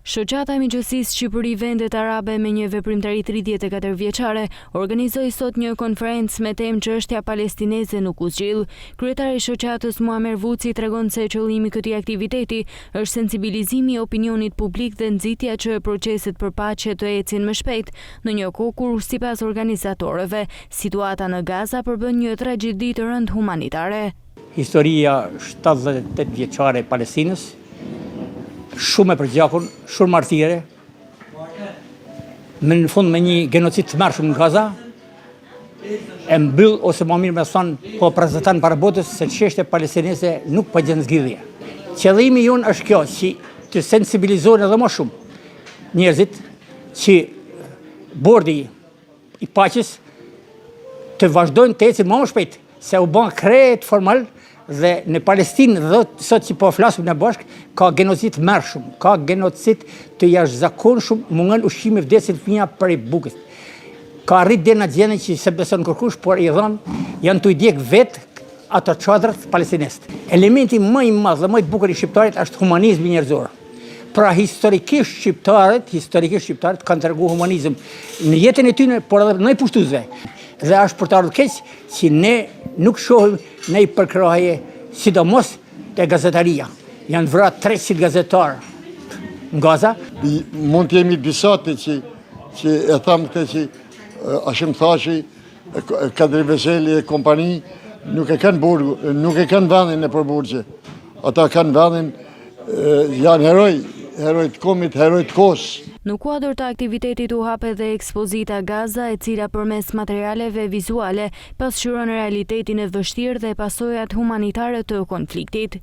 Shoqata e Miqësisë Shqipëri-Vendet Arabe me një veprimtari 34 vjeçare organizoi sot një konferencë me temë çështja palestineze nuk u zgjill. Kryetari i shoqatës Muamer Vuci tregon se qëllimi i këtij aktiviteti është sensibilizimi i opinionit publik dhe nxitja që proceset për paqe të ecin më shpejt, në një kohë kur sipas organizatorëve situata në Gaza përbën një tragjedi të rëndë humanitare. Historia 78 vjeçare e Palestinës, shumë e përgjakun, shumë martire, në fund me një genocid të mërshëm në Gaza, e mbyll ose më mirë me thonë po prezanton para botës se çështja palestineze nuk po gjen zgjidhje. Qëllimi jon është kjo, që të sensibilizojnë edhe më shumë njerëzit që bordi i paqes të vazhdojnë të ecin më shpejt, se u bën krejt formal. Dhe në Palestinë, dhe sot që po flasim në bashk, ka genocid mërshëm, ka genocid të jashtëzakonshëm, mungën ushqimi vdesin fëmija për i bukës. Ka arrit dhe në gjene që se beson kërkush, por i dhanë janë të i djek vetë ato çadrat palestinest. Elementi më i madh dhe më i bukur i shqiptarit është humanizmi njerëzor. Pra historikisht shqiptarët kanë treguar humanizëm në jetën e tyre, por edhe në pushtuesve. Dhe është për të ardhur keq që ne nuk shohim në i përkrahje, sidomos te gazetaria. Janë vrarë 300 gazetarë në Gaza. Mund të jemi disate që e thamë këtë që Hashim Thaçi, Kadri Veseli e kompani nuk e kanë burgu, nuk e kanë vendin e përburgje. Ata kanë vendin, janë heroj të komit, heroj të kohës. Në kuadër të aktivitetit u hap edhe ekspozita Gaza, e cila përmes materialeve vizuale pasqyron realitetin e vështirë dhe pasojat humanitare të konfliktit.